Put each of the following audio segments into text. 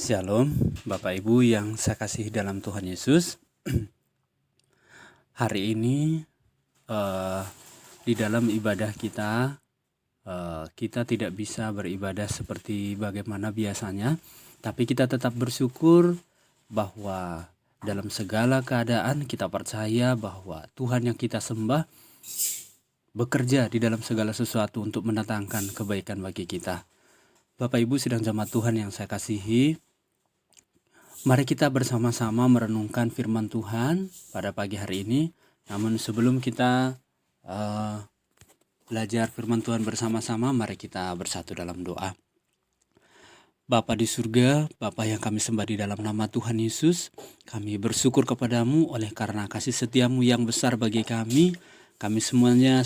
Shalom, Bapak Ibu yang saya kasihi dalam Tuhan Yesus. Hari ini di dalam ibadah kita tidak bisa beribadah seperti bagaimana biasanya, tapi kita tetap bersyukur bahwa dalam segala keadaan kita percaya bahwa Tuhan yang kita sembah bekerja di dalam segala sesuatu untuk mendatangkan kebaikan bagi kita. Bapak Ibu sedang jemaat Tuhan yang saya kasihi, mari kita bersama-sama merenungkan firman Tuhan pada pagi hari ini. Namun sebelum kita belajar firman Tuhan bersama-sama, mari kita bersatu dalam doa. Bapa di surga, Bapa yang kami sembah di dalam nama Tuhan Yesus, kami bersyukur kepadamu oleh karena kasih setiamu yang besar bagi kami. Kami semuanya,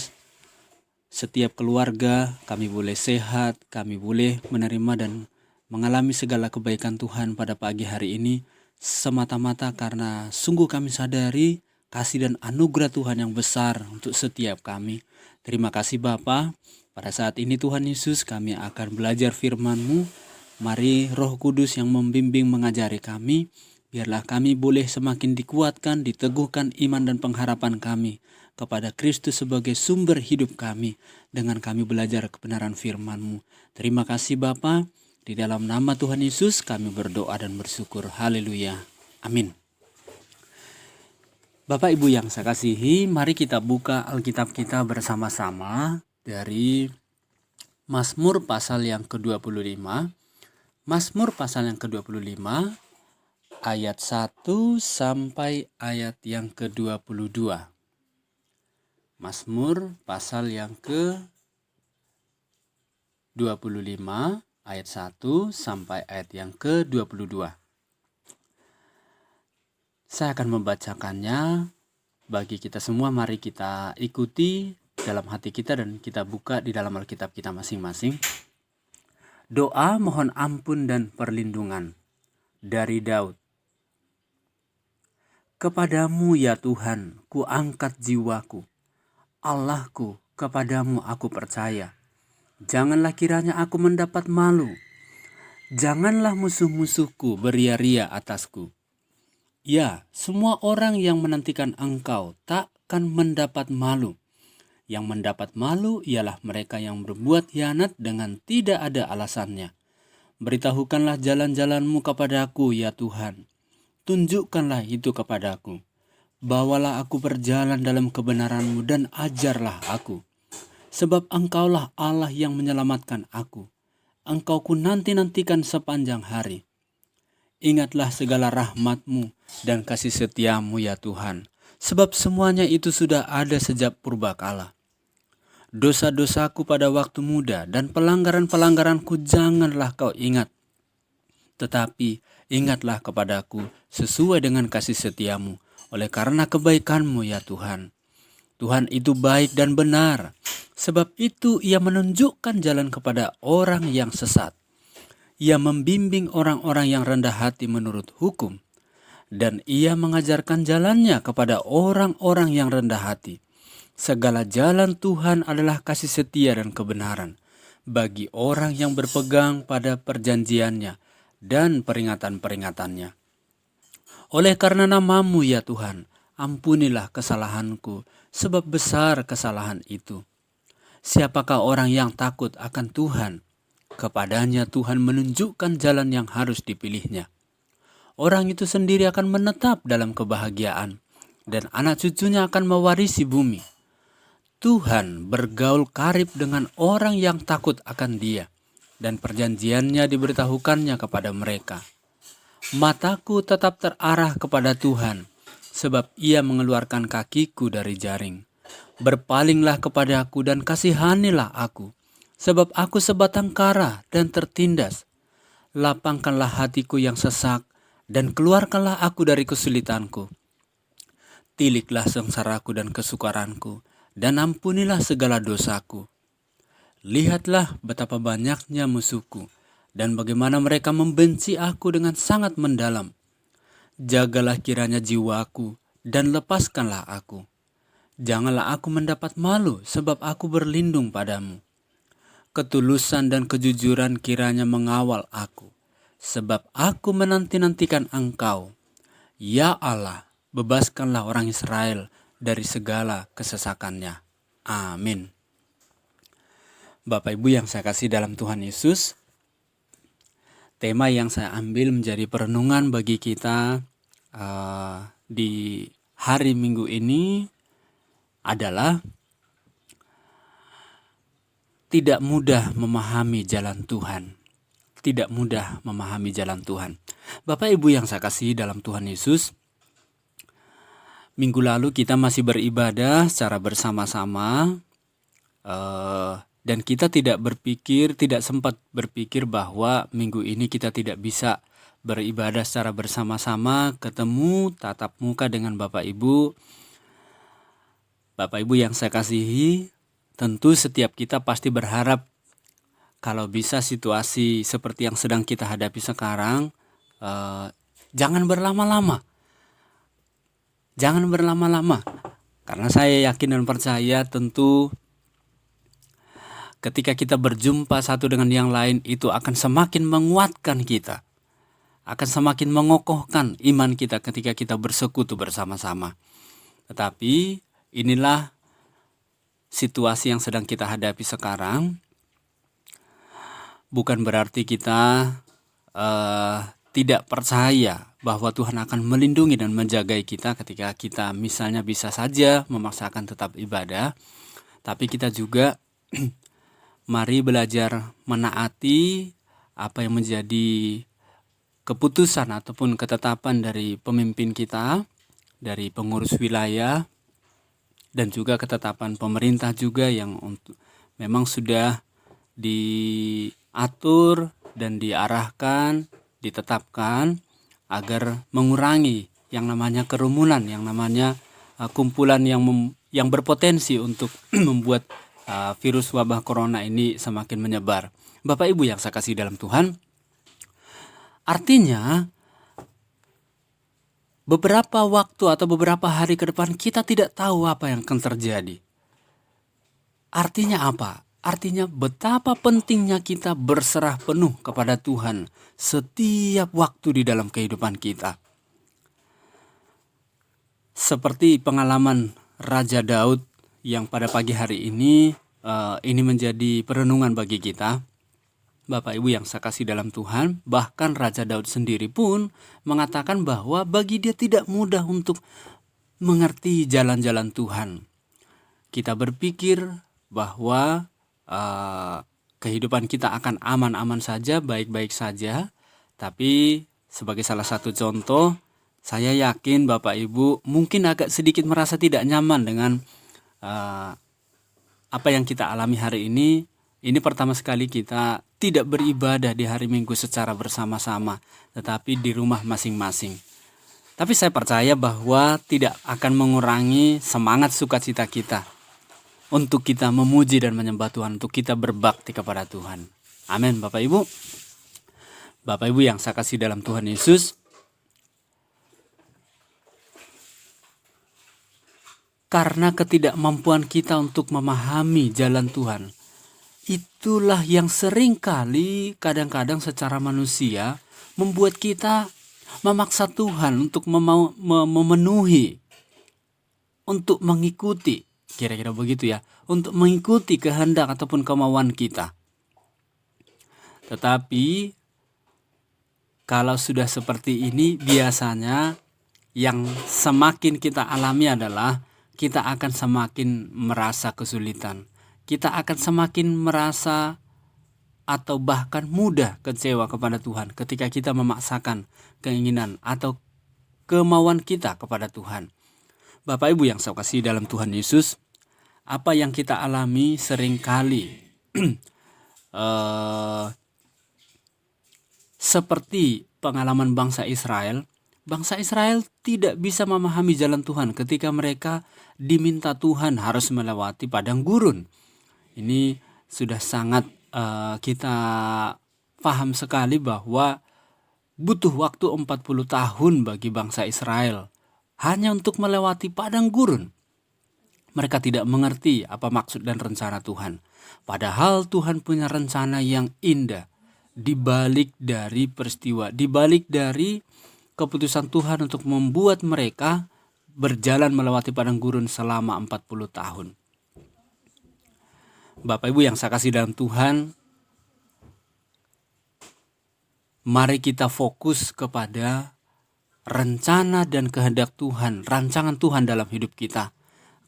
setiap keluarga, kami boleh sehat, kami boleh menerima dan mengalami segala kebaikan Tuhan pada pagi hari ini semata-mata karena sungguh kami sadari kasih dan anugerah Tuhan yang besar untuk setiap kami. Terima kasih Bapa. Pada saat ini Tuhan Yesus, kami akan belajar firman-Mu. Mari Roh Kudus yang membimbing mengajari kami. Biarlah kami boleh semakin dikuatkan, diteguhkan iman dan pengharapan kami kepada Kristus sebagai sumber hidup kami dengan kami belajar kebenaran firman-Mu. Terima kasih Bapa. Di dalam nama Tuhan Yesus kami berdoa dan bersyukur. Haleluya. Amin. Bapak Ibu yang saya kasihi, mari kita buka Alkitab kita bersama-sama dari Mazmur pasal yang ke-25. Mazmur pasal yang ke-25 ayat 1 sampai ayat yang ke-22. Mazmur pasal yang ke-25 ayat 1 sampai ayat yang ke-22. Saya akan membacakannya bagi kita semua. Mari kita ikuti dalam hati kita dan kita buka di dalam Alkitab kita masing-masing. Doa mohon ampun dan perlindungan dari Daud. Kepadamu ya Tuhan, ku angkat jiwaku. Allahku, kepadamu aku percaya. Janganlah kiranya aku mendapat malu. Janganlah musuh-musuhku beria-ria atasku. Ya, semua orang yang menantikan Engkau takkan mendapat malu. Yang mendapat malu ialah mereka yang berbuat khianat dengan tidak ada alasannya. Beritahukanlah jalan-jalan-Mu kepadaku, ya Tuhan. Tunjukkanlah itu kepadaku. Bawalah aku berjalan dalam kebenaran-Mu dan ajarlah aku. Sebab Engkaulah Allah yang menyelamatkan aku. Engkau ku nanti-nantikan sepanjang hari. Ingatlah segala rahmat-Mu dan kasih setia-Mu ya Tuhan. Sebab semuanya itu sudah ada sejak purbakala. Dosa-dosaku pada waktu muda dan pelanggaran-pelanggaranku janganlah Kau ingat. Tetapi ingatlah kepadaku sesuai dengan kasih setia-Mu oleh karena kebaikan-Mu ya Tuhan. Tuhan itu baik dan benar. Sebab itu Ia menunjukkan jalan kepada orang yang sesat. Ia membimbing orang-orang yang rendah hati menurut hukum. Dan Ia mengajarkan jalannya kepada orang-orang yang rendah hati. Segala jalan Tuhan adalah kasih setia dan kebenaran bagi orang yang berpegang pada perjanjiannya dan peringatan-peringatannya. Oleh karena nama-Mu ya Tuhan, ampunilah kesalahanku, sebab besar kesalahan itu. Siapakah orang yang takut akan Tuhan? Kepadanya Tuhan menunjukkan jalan yang harus dipilihnya. Orang itu sendiri akan menetap dalam kebahagiaan, dan anak cucunya akan mewarisi bumi. Tuhan bergaul karib dengan orang yang takut akan Dia, dan perjanjiannya diberitahukannya kepada mereka. Mataku tetap terarah kepada Tuhan, sebab Ia mengeluarkan kakiku dari jaring. Berpalinglah kepadaku dan kasihanilah aku, sebab aku sebatang kara dan tertindas. Lapangkanlah hatiku yang sesak, dan keluarkanlah aku dari kesulitanku. Tiliklah sengsaraku dan kesukaranku, dan ampunilah segala dosaku. Lihatlah betapa banyaknya musuhku, dan bagaimana mereka membenci aku dengan sangat mendalam. Jagalah kiranya jiwaku, dan lepaskanlah aku. Janganlah aku mendapat malu, sebab aku berlindung padamu. Ketulusan dan kejujuran kiranya mengawal aku, sebab aku menanti-nantikan Engkau. Ya Allah, bebaskanlah orang Israel dari segala kesesakannya. Amin. Bapak Ibu yang saya kasih dalam Tuhan Yesus, tema yang saya ambil menjadi perenungan bagi kita di hari Minggu ini adalah tidak mudah memahami jalan Tuhan. Tidak mudah memahami jalan Tuhan. Bapak Ibu yang saya kasih dalam Tuhan Yesus, minggu lalu kita masih beribadah secara bersama-sama, dan kita tidak sempat berpikir bahwa minggu ini kita tidak bisa beribadah secara bersama-sama, ketemu tatap muka dengan Bapak Ibu. Bapak Ibu yang saya kasihi, tentu setiap kita pasti berharap kalau bisa situasi seperti yang sedang kita hadapi sekarang, jangan berlama-lama. Jangan berlama-lama. Karena saya yakin dan percaya tentu ketika kita berjumpa satu dengan yang lain itu akan semakin menguatkan kita. Akan semakin mengokohkan iman kita ketika kita bersekutu bersama-sama. Tetapi inilah situasi yang sedang kita hadapi sekarang. Bukan berarti kita tidak percaya bahwa Tuhan akan melindungi dan menjaga kita ketika kita misalnya bisa saja memaksakan tetap ibadah. Tapi kita juga mari belajar menaati apa yang menjadi keputusan ataupun ketetapan dari pemimpin kita, dari pengurus wilayah, dan juga ketetapan pemerintah juga yang memang sudah diatur dan diarahkan, ditetapkan agar mengurangi yang namanya kerumunan, yang namanya kumpulan yang berpotensi untuk membuat virus wabah corona ini semakin menyebar. Bapak Ibu yang saya kasih dalam Tuhan, artinya beberapa waktu atau beberapa hari ke depan kita tidak tahu apa yang akan terjadi. Artinya apa? Artinya betapa pentingnya kita berserah penuh kepada Tuhan setiap waktu di dalam kehidupan kita. Seperti pengalaman Raja Daud yang pada pagi hari ini menjadi perenungan bagi kita. Bapak Ibu yang saya kasih dalam Tuhan, bahkan Raja Daud sendiri pun mengatakan bahwa bagi dia tidak mudah untuk mengerti jalan-jalan Tuhan. Kita berpikir bahwa kehidupan kita akan aman-aman saja, baik-baik saja. Tapi sebagai salah satu contoh, saya yakin Bapak Ibu mungkin agak sedikit merasa tidak nyaman dengan apa yang kita alami hari ini. Ini pertama sekali kita tidak beribadah di hari Minggu secara bersama-sama, tetapi di rumah masing-masing. Tapi saya percaya bahwa tidak akan mengurangi semangat sukacita kita untuk kita memuji dan menyembah Tuhan, untuk kita berbakti kepada Tuhan. Amin Bapak Ibu. Bapak Ibu yang saya kasih dalam Tuhan Yesus, karena ketidakmampuan kita untuk memahami jalan Tuhan, itulah yang seringkali kadang-kadang secara manusia membuat kita memaksa Tuhan untuk memenuhi, untuk mengikuti. Kira-kira begitu ya, untuk mengikuti kehendak ataupun kemauan kita. Tetapi kalau sudah seperti ini, biasanya yang semakin kita alami adalah kita akan semakin merasa kesulitan. Kita akan semakin merasa atau bahkan mudah kecewa kepada Tuhan ketika kita memaksakan keinginan atau kemauan kita kepada Tuhan. Bapak Ibu yang saya kasih dalam Tuhan Yesus, apa yang kita alami seringkali seperti pengalaman bangsa Israel. Bangsa Israel tidak bisa memahami jalan Tuhan ketika mereka diminta Tuhan harus melewati padang gurun. Ini sudah sangat kita paham sekali bahwa butuh waktu 40 tahun bagi bangsa Israel hanya untuk melewati padang gurun. Mereka tidak mengerti apa maksud dan rencana Tuhan. Padahal Tuhan punya rencana yang indah di balik dari peristiwa, di balik dari keputusan Tuhan untuk membuat mereka berjalan melewati padang gurun selama 40 tahun. Bapak Ibu yang saya kasih dalam Tuhan, mari kita fokus kepada rencana dan kehendak Tuhan, rancangan Tuhan dalam hidup kita.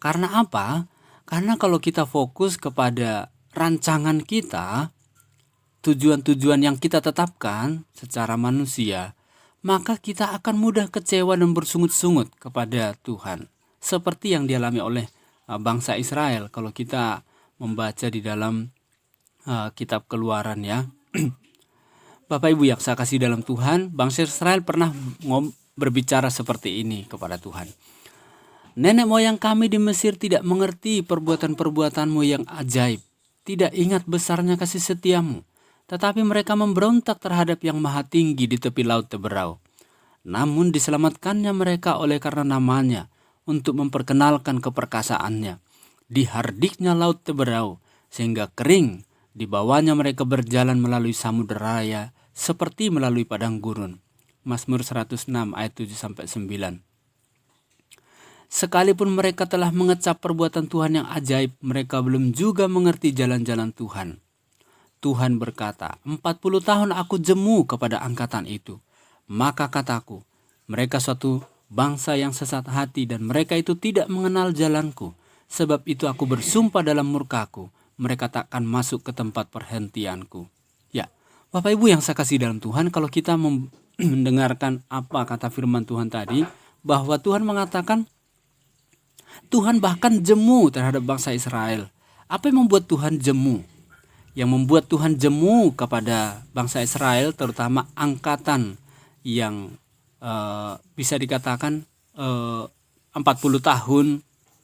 Karena apa? Karena kalau kita fokus kepada rancangan kita, tujuan-tujuan yang kita tetapkan secara manusia, maka kita akan mudah kecewa dan bersungut-sungut kepada Tuhan. Seperti yang dialami oleh bangsa Israel kalau kita membaca di dalam kitab Keluaran ya. Bapak Ibu yang saya kasih dalam Tuhan, bangsa Israel pernah berbicara seperti ini kepada Tuhan. Nenek moyang kami di Mesir tidak mengerti perbuatan-perbuatanmu yang ajaib, tidak ingat besarnya kasih setiamu. Tetapi mereka memberontak terhadap yang maha tinggi di tepi laut Teberau. Namun diselamatkannya mereka oleh karena namanya, untuk memperkenalkan keperkasaannya. Dihardiknya laut Teberau, sehingga kering, di bawahnya mereka berjalan melalui samudera raya, seperti melalui padang gurun. Mazmur 106 ayat 7-9. Sekalipun mereka telah mengecap perbuatan Tuhan yang ajaib, mereka belum juga mengerti jalan-jalan Tuhan. Tuhan berkata, 40 tahun aku jemu kepada angkatan itu. Maka kataku, mereka suatu bangsa yang sesat hati dan mereka itu tidak mengenal jalanku. Sebab itu aku bersumpah dalam murkaku, mereka takkan masuk ke tempat perhentianku. Ya, Bapak Ibu yang saya kasih dalam Tuhan, kalau kita mendengarkan apa kata firman Tuhan tadi, bahwa Tuhan mengatakan, Tuhan bahkan jemu terhadap bangsa Israel. Apa yang membuat Tuhan jemu? Yang membuat Tuhan jemu kepada bangsa Israel, terutama angkatan yang bisa dikatakan 40 tahun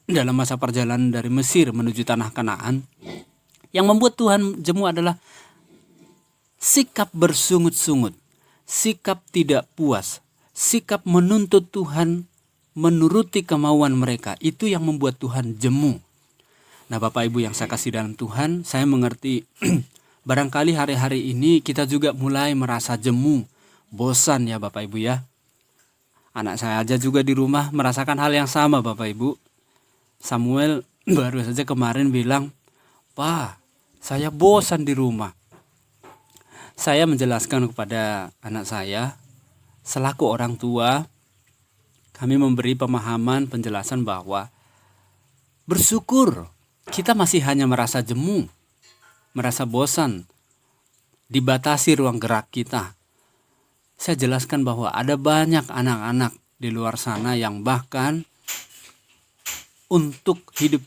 dalam masa perjalanan dari Mesir menuju tanah Kanaan. Yang membuat Tuhan jemu adalah sikap bersungut-sungut, sikap tidak puas, sikap menuntut Tuhan menuruti kemauan mereka. Itu yang membuat Tuhan jemu. Nah Bapak Ibu yang saya kasih dalam Tuhan, saya mengerti barangkali hari-hari ini kita juga mulai merasa jemu, bosan ya Bapak Ibu ya. Anak saya aja juga di rumah merasakan hal yang sama Bapak Ibu. Samuel baru saja kemarin bilang, "Pak, saya bosan di rumah." Saya menjelaskan kepada anak saya, selaku orang tua, kami memberi pemahaman penjelasan bahwa bersyukur kita masih hanya merasa jemu, merasa bosan, dibatasi ruang gerak kita. Saya jelaskan bahwa ada banyak anak-anak di luar sana yang bahkan untuk hidup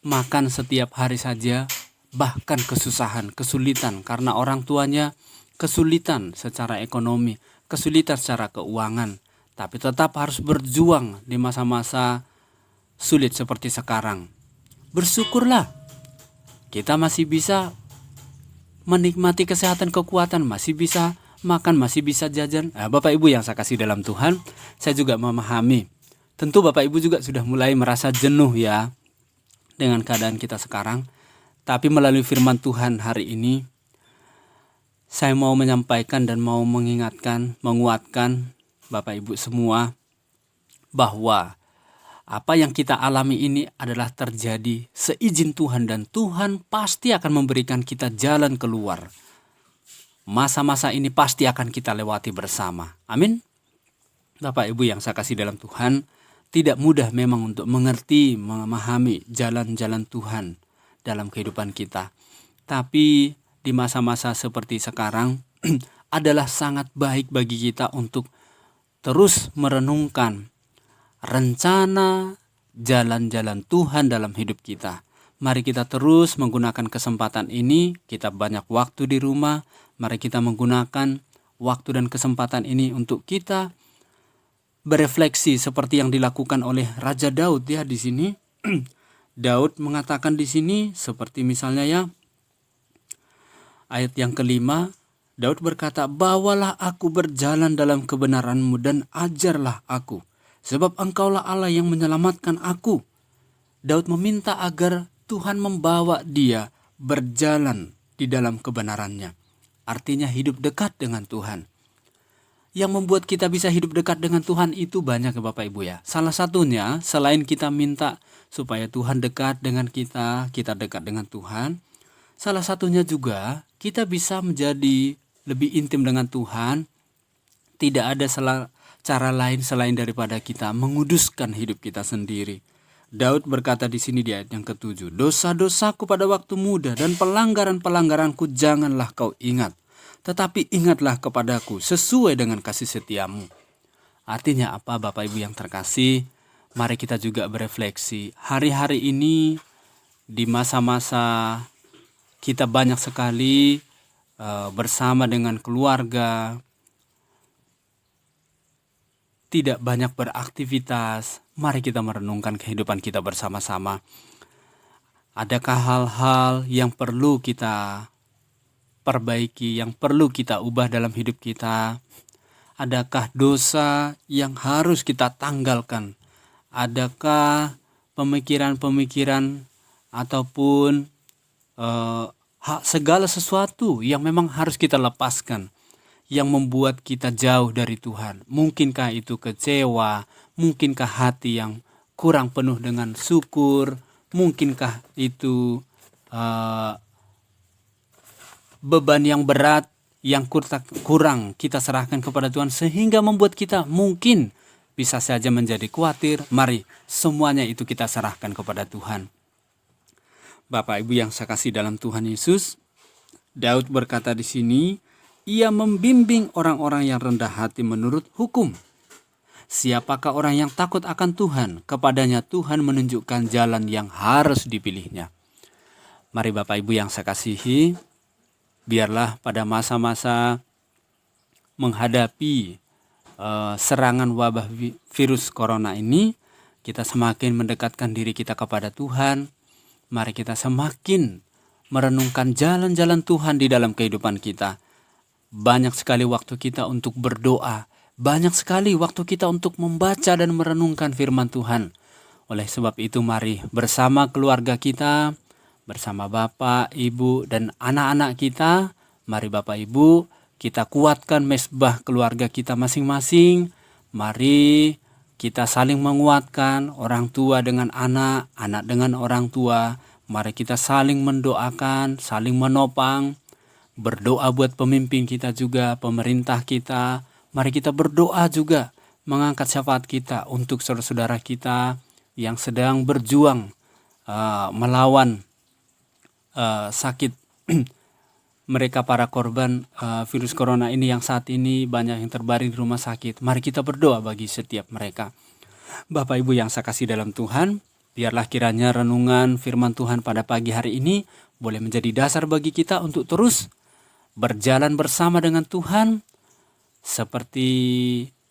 makan setiap hari saja bahkan kesusahan, kesulitan karena orang tuanya kesulitan secara ekonomi, kesulitan secara keuangan, tapi tetap harus berjuang di masa-masa sulit seperti sekarang. Bersyukurlah kita masih bisa menikmati kesehatan, kekuatan, masih bisa makan, masih bisa jajan. Nah, Bapak Ibu yang saya kasih dalam Tuhan, saya juga memahami. Tentu Bapak Ibu juga sudah mulai merasa jenuh ya dengan keadaan kita sekarang. Tapi melalui firman Tuhan hari ini, saya mau menyampaikan dan mau mengingatkan, menguatkan Bapak Ibu semua bahwa apa yang kita alami ini adalah terjadi seizin Tuhan dan Tuhan pasti akan memberikan kita jalan keluar. Masa-masa ini pasti akan kita lewati bersama. Amin. Bapak Ibu yang saya kasih dalam Tuhan, tidak mudah memang untuk mengerti, memahami jalan-jalan Tuhan dalam kehidupan kita. Tapi di masa-masa seperti sekarang adalah sangat baik bagi kita untuk terus merenungkan rencana jalan-jalan Tuhan dalam hidup kita. Mari kita terus menggunakan kesempatan ini. Kita banyak waktu di rumah. Mari kita menggunakan waktu dan kesempatan ini untuk kita berefleksi seperti yang dilakukan oleh Raja Daud ya di sini. Daud mengatakan di sini seperti misalnya ya ayat yang kelima, Daud berkata, "Bawalah aku berjalan dalam kebenaran-Mu dan ajarlah aku, sebab Engkaulah Allah yang menyelamatkan aku." Daud meminta agar Tuhan membawa dia berjalan di dalam kebenarannya. artinya hidup dekat dengan Tuhan. Yang membuat kita bisa hidup dekat dengan Tuhan itu banyak ya Bapak Ibu ya. Salah satunya selain kita minta supaya Tuhan dekat dengan kita dekat dengan Tuhan. Salah satunya juga kita bisa menjadi lebih intim dengan Tuhan. Tidak ada cara lain selain daripada kita menguduskan hidup kita sendiri. Daud berkata di sini di ayat yang ke-7, dosa-dosaku pada waktu muda dan pelanggaran-pelanggaranku janganlah kau ingat. Tetapi ingatlah kepadaku sesuai dengan kasih setiamu. Artinya apa Bapak Ibu yang terkasih? Mari kita juga berefleksi. Hari-hari ini di masa-masa kita banyak sekali bersama dengan keluarga, tidak banyak beraktivitas. Mari kita merenungkan kehidupan kita bersama-sama. Adakah hal-hal yang perlu kita perbaiki, yang perlu kita ubah dalam hidup kita? Adakah dosa yang harus kita tanggalkan? Adakah pemikiran-pemikiran ataupun segala sesuatu yang memang harus kita lepaskan, yang membuat kita jauh dari Tuhan? Mungkinkah itu kecewa? Mungkinkah hati yang kurang penuh dengan syukur? Mungkinkah itu beban yang berat yang kurang kita serahkan kepada Tuhan sehingga membuat kita mungkin bisa saja menjadi khawatir? Mari semuanya itu kita serahkan kepada Tuhan. Bapak Ibu yang saya kasih dalam Tuhan Yesus, Daud berkata di sini, ia membimbing orang-orang yang rendah hati menurut hukum. Siapakah orang yang takut akan Tuhan? Kepadanya Tuhan menunjukkan jalan yang harus dipilihnya. Mari Bapak Ibu yang saya kasihi, biarlah pada masa-masa menghadapi serangan wabah virus corona ini, kita semakin mendekatkan diri kita kepada Tuhan. Mari kita semakin merenungkan jalan-jalan Tuhan di dalam kehidupan kita. Banyak sekali waktu kita untuk berdoa. Banyak sekali waktu kita untuk membaca dan merenungkan firman Tuhan. Oleh sebab itu mari bersama keluarga kita, bersama Bapak, Ibu, dan anak-anak kita, mari Bapak Ibu kita kuatkan mesbah keluarga kita masing-masing. Mari kita saling menguatkan, orang tua dengan anak, anak dengan orang tua. Mari kita saling mendoakan, saling menopang. Berdoa buat pemimpin kita juga, pemerintah kita. Mari kita berdoa juga mengangkat syafaat kita untuk saudara-saudara kita yang sedang berjuang melawan sakit. Mereka para korban virus corona ini yang saat ini banyak yang terbaring di rumah sakit. Mari kita berdoa bagi setiap mereka. Bapak Ibu yang saya kasih dalam Tuhan, biarlah kiranya renungan firman Tuhan pada pagi hari ini boleh menjadi dasar bagi kita untuk terus berjalan bersama dengan Tuhan. Seperti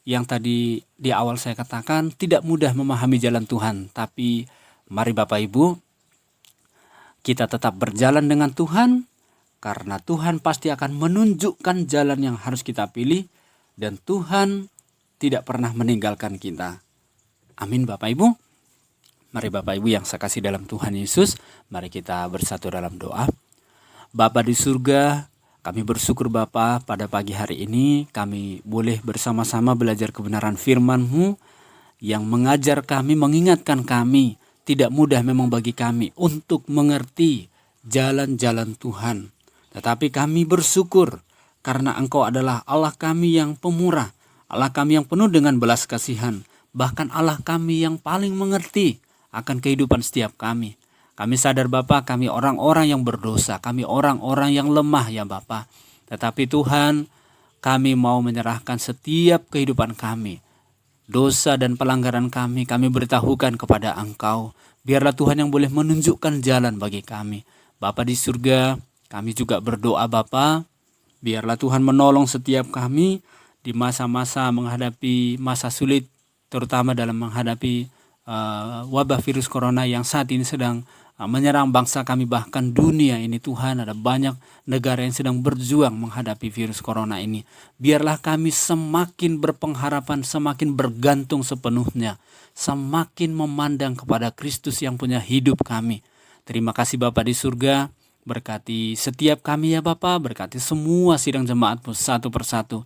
yang tadi di awal saya katakan, tidak mudah memahami jalan Tuhan. Tapi mari Bapak Ibu, kita tetap berjalan dengan Tuhan, karena Tuhan pasti akan menunjukkan jalan yang harus kita pilih, dan Tuhan tidak pernah meninggalkan kita. Amin Bapak Ibu. Mari Bapak Ibu yang saya kasih dalam Tuhan Yesus, mari kita bersatu dalam doa. Bapa di surga, kami bersyukur Bapa pada pagi hari ini kami boleh bersama-sama belajar kebenaran firman-Mu yang mengajar kami, mengingatkan kami. Tidak mudah memang bagi kami untuk mengerti jalan-jalan Tuhan. Tetapi kami bersyukur karena Engkau adalah Allah kami yang pemurah, Allah kami yang penuh dengan belas kasihan, bahkan Allah kami yang paling mengerti akan kehidupan setiap kami. Kami sadar Bapa, kami orang-orang yang berdosa, kami orang-orang yang lemah ya Bapa. Tetapi Tuhan, kami mau menyerahkan setiap kehidupan kami. Dosa dan pelanggaran kami beritahukan kepada Engkau. Biarlah Tuhan yang boleh menunjukkan jalan bagi kami. Bapa di surga, kami juga berdoa Bapa, biarlah Tuhan menolong setiap kami di masa-masa menghadapi masa sulit, terutama dalam menghadapi wabah virus corona yang saat ini sedang menyerang bangsa kami, bahkan dunia ini. Tuhan, ada banyak negara yang sedang berjuang menghadapi virus corona ini. Biarlah kami semakin berpengharapan, semakin bergantung sepenuhnya, semakin memandang kepada Kristus yang punya hidup kami. Terima kasih Bapa di surga. Berkati setiap kami ya Bapa, berkati semua sidang jemaat-Mu satu persatu.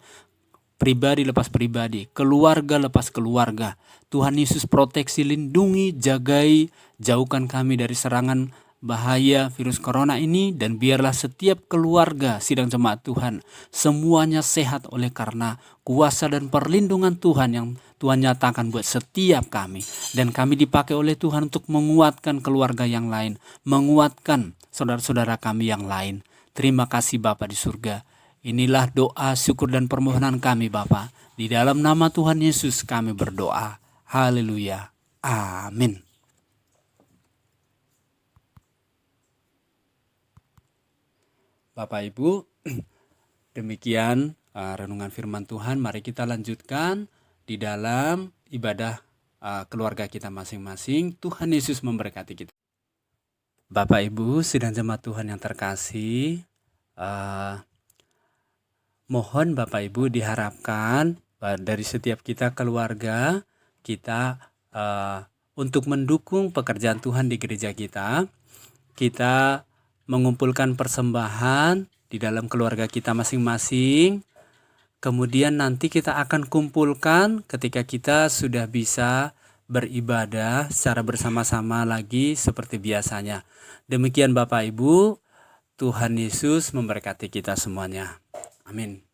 Pribadi lepas pribadi, keluarga lepas keluarga. Tuhan Yesus proteksi, lindungi, jagai, jauhkan kami dari serangan bahaya virus corona ini, dan biarlah setiap keluarga sidang jemaat Tuhan semuanya sehat oleh karena kuasa dan perlindungan Tuhan yang Tuhan nyatakan buat setiap kami. Dan kami dipakai oleh Tuhan untuk menguatkan keluarga yang lain, menguatkan saudara-saudara kami yang lain. Terima kasih Bapa di surga. Inilah doa, syukur, dan permohonan kami Bapa. Di dalam nama Tuhan Yesus kami berdoa. Haleluya. Amin. Bapak Ibu, demikian renungan firman Tuhan. Mari kita lanjutkan di dalam ibadah keluarga kita masing-masing. Tuhan Yesus memberkati kita. Bapak Ibu, sidang jemaat Tuhan yang terkasih, mohon Bapak Ibu diharapkan dari setiap kita keluarga kita untuk mendukung pekerjaan Tuhan di gereja kita. Kita mengumpulkan persembahan di dalam keluarga kita masing-masing. Kemudian nanti kita akan kumpulkan ketika kita sudah bisa beribadah secara bersama-sama lagi seperti biasanya. Demikian Bapak Ibu, Tuhan Yesus memberkati kita semuanya. Amin.